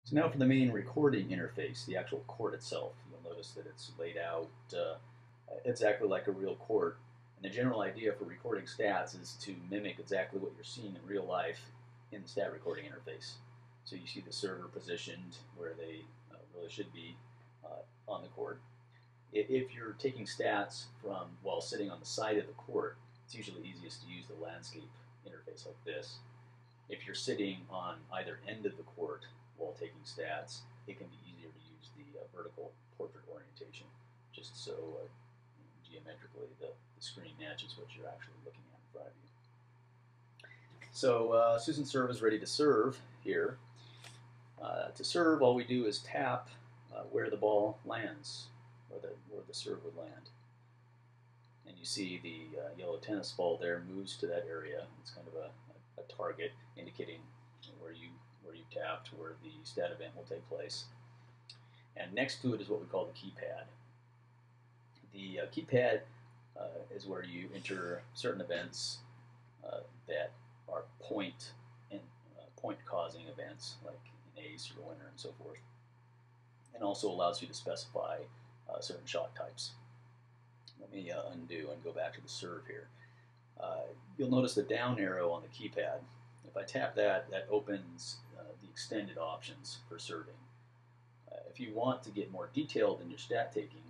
So now for the main recording interface, the actual court itself. You'll notice that it's laid out exactly like a real court. And the general idea for recording stats is to mimic exactly what you're seeing in real life in the stat recording interface. So you see the server positioned where they really should be on the court. If you're taking stats from while sitting on the side of the court, it's usually easiest to use the landscape interface like this. If you're sitting on either end of the court while taking stats, it can be easier to use the vertical portrait orientation, just so geometrically the screen matches what you're actually looking at in front of you. So Susan Serve is ready to serve here. To serve, all we do is tap where the ball lands, where the serve would land. And you see the yellow tennis ball there moves to that area. It's kind of a target indicating where you tapped, where the stat event will take place. And next to it is what we call the keypad. The keypad is where you enter certain events that are point causing events, like an ace or a winner and so forth, and also allows you to specify certain shot types. Let me undo and go back to the serve here. You'll notice the down arrow on the keypad. If I tap that, that opens the extended options for serving. If you want to get more detailed in your stat taking,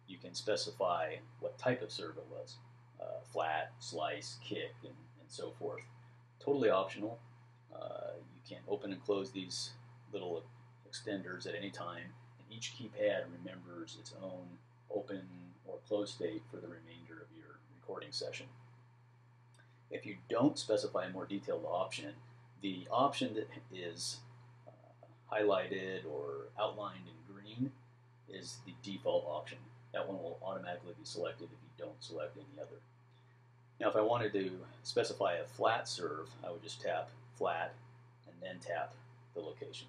you can specify what type of serve it was. Flat, slice, kick, and so forth. Totally optional. You can open and close these little extenders at any time, and each keypad remembers its own open or close state for the remainder of your recording session. If you don't specify a more detailed option, the option that is highlighted or outlined in green is the default option. That one will automatically be selected if you don't select any other. Now, if I wanted to specify a flat serve, I would just tap flat and then tap the location.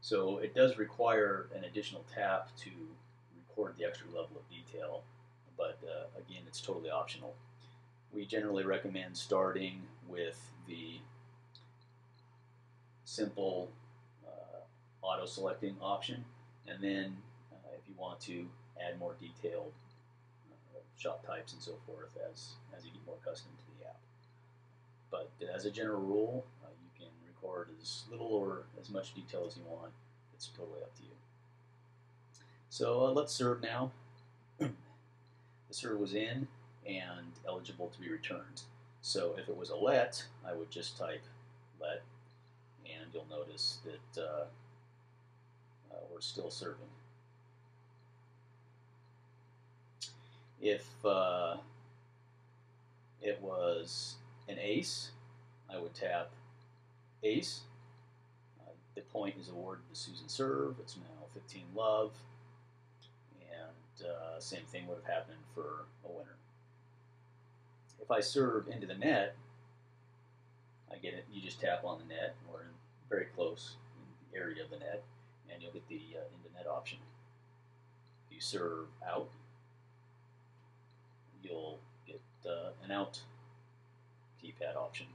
So it does require an additional tap to record the extra level of detail, but again, it's totally optional. We generally recommend starting with the simple auto-selecting option, and then if you want to add more detailed shot types and so forth as you get more accustomed to the app. But as a general rule, you can record as little or as much detail as you want. It's totally up to you. So let's serve now. The serve was in and eligible to be returned. So if it was a let, I would just type let, and you'll notice that we're still serving. If it was an ace, I would tap ace. The point is awarded to Susan Serve. It's now 15 love, and same thing would have happened for a winner. If I serve into the net, I get it. You just tap on the net, or very close in the area of the net, and you'll get the into net option. If you serve out, you'll get an out keypad option.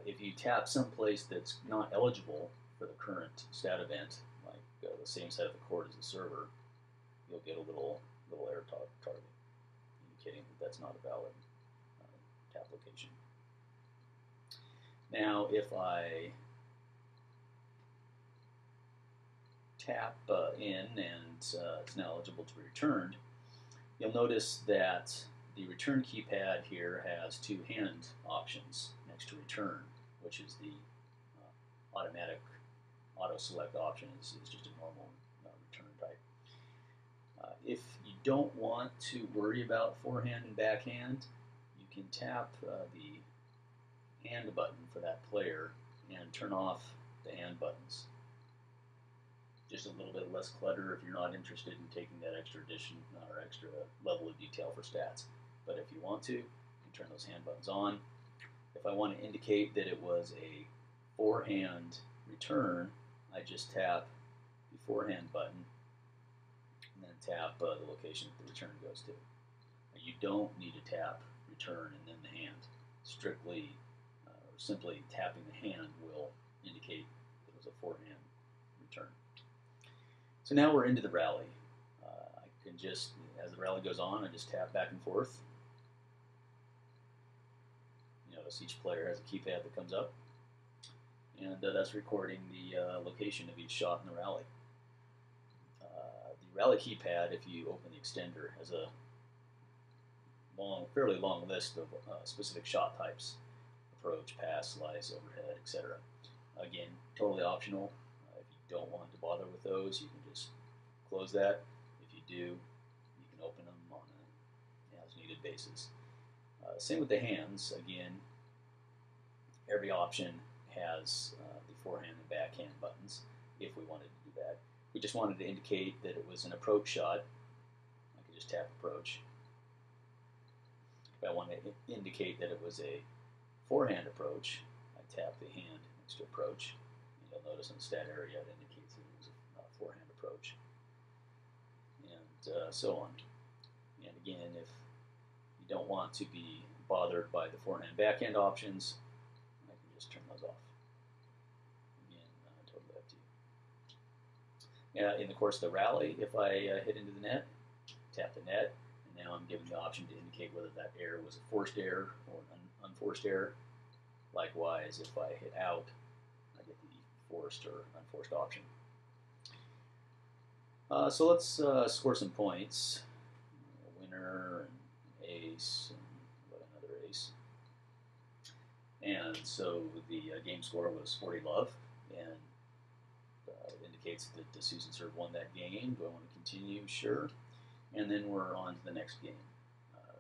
If you tap someplace that's not eligible for the current stat event, like the same side of the court as the server, you'll get a little error target indicating that that's not a valid tap location. Now, if I tap in and it's now eligible to be returned, you'll notice that the return keypad here has two hand options next to return, which is the automatic auto-select option is just a normal return type. If you don't want to worry about forehand and backhand, you can tap the hand button for that player and turn off the hand buttons. Just a little bit less clutter if you're not interested in taking that extra addition or extra level of detail for stats. But if you want to, you can turn those hand buttons on. If I want to indicate that it was a forehand return, I just tap the forehand button and then tap the location that the return goes to. You don't need to tap return and then the hand. Strictly or simply tapping the hand will indicate that it was a forehand return. So now we're into the rally. I can just, as the rally goes on, I just tap back and forth. You notice each player has a keypad that comes up, and that's recording the location of each shot in the rally. The rally keypad, if you open the extender, has a fairly long list of specific shot types: approach, pass, slice, overhead, etc. Again, totally optional. If you don't want to bother with those, you can just close that. If you do, you can open them on an as-needed basis. Same with the hands. Again, every option has the forehand and backhand buttons if we wanted to do that. If we just wanted to indicate that it was an approach shot, I could just tap approach. If I want to indicate that it was a forehand approach, I tap the hand next to approach, and you'll notice in the stat area it indicates that it was a forehand approach, and so on. And again, if you don't want to be bothered by the forehand backhand options, I can just turn those off. Again, totally up to you. In the course of the rally, if I hit into the net, tap the net, and now I'm given the option to indicate whether that error was a forced error or an unforced error. Likewise, if I hit out, I get the forced or unforced option. So let's score some points. A winner, an ace, and another ace. And so the game score was 40-love, and it indicates that Susan Serve won that game. Do I want to continue? Sure. And then we're on to the next game.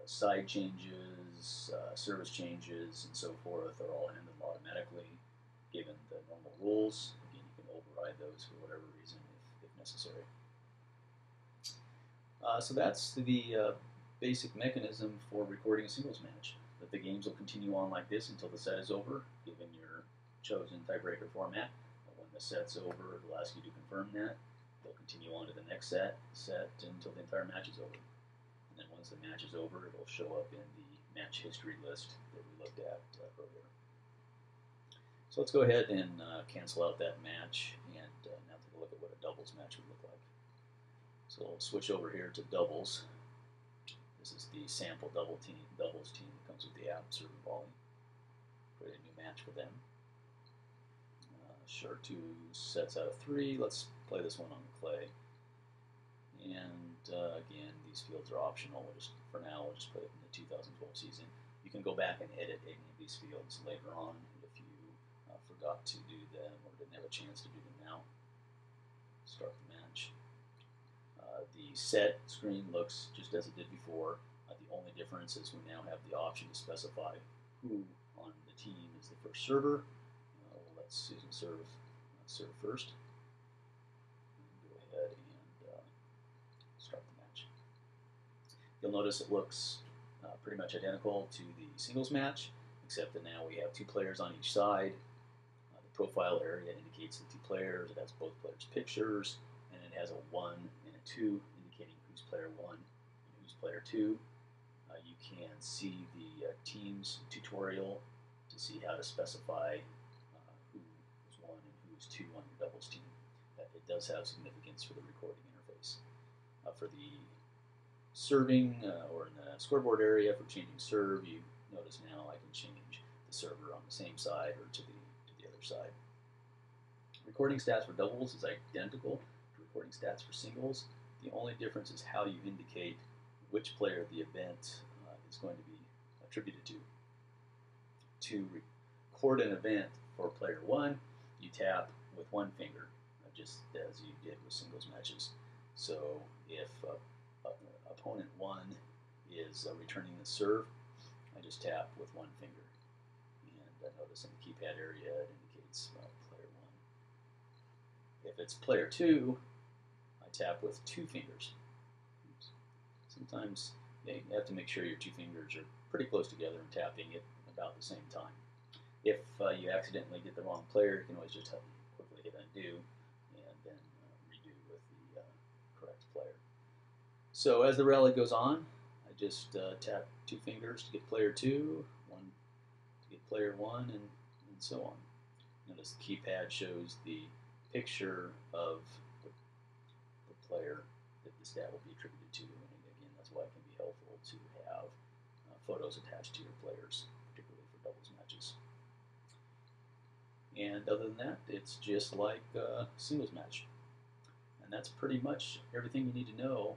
Side changes, service changes, and so forth are all handled automatically given the normal rules. Again, you can override those for whatever reason if necessary. So that's the basic mechanism for recording a singles match. That the games will continue on like this until the set is over, given your chosen tiebreaker format. When the set's over, it'll ask you to confirm that. They'll continue on to the next set until the entire match is over. And then once the match is over, it'll show up in the match history list that we looked at earlier. So let's go ahead and cancel out that match, and now take a look at what a doubles match would look like. So we'll switch over here to doubles. This is the sample doubles team that comes with the app, Serve Volley. Create a new match for them. Sure, 2 sets out of 3. Let's play this one on clay. And again, these fields are optional. For now, we'll just put it in the 2012 season. You can go back and edit any of these fields later on if you forgot to do them or didn't have a chance to do them now. Start the match. The set screen looks just as it did before. The only difference is we now have the option to specify who on the team is the first server. We'll let Susan serve first. Go ahead and start the match. You'll notice it looks pretty much identical to the singles match, except that now we have 2 players on each side. The profile area indicates the 2 players. It has both players' pictures, and it has a 1 and a 2, indicating who's player 1 and who's player 2. You can see the teams tutorial to see how to specify who is 1 and who is 2 on your doubles team. It does have significance for the recording interface. For the serving or in the scoreboard area for changing serve, you notice now I can change the server on the same side or to the other side. Recording stats for doubles is identical to recording stats for singles. The only difference is how you indicate which player the event is going to be attributed to. To record an event for player 1, you tap with 1 finger, just as you did with singles matches. So if opponent 1 is returning the serve, I just tap with 1 finger. And notice in the keypad area it indicates player 1. If it's player 2, I tap with 2 fingers. Oops. Sometimes you have to make sure your 2 fingers are pretty close together and tapping it about the same time. If you accidentally get the wrong player, you can always just quickly hit undo and then redo with the correct player. So as the rally goes on, I just tap 2 fingers to get player 2, 1 to get player 1, and so on. Notice the keypad shows the picture of the player that the stat will be attributed to, and again, that's why it can be helpful to have photos attached to your players, particularly for doubles matches. And other than that, it's just like a singles match. And that's pretty much everything you need to know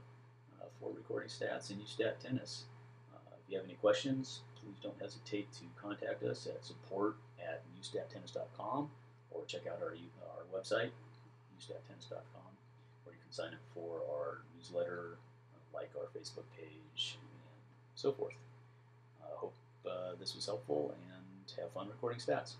for recording stats in uStat Tennis. If you have any questions, please don't hesitate to contact us at support@ustattennis.com, or check out our website, ustattennis.com, where you can sign up for our newsletter, like our Facebook page, and so forth. I hope this was helpful, and have fun recording stats.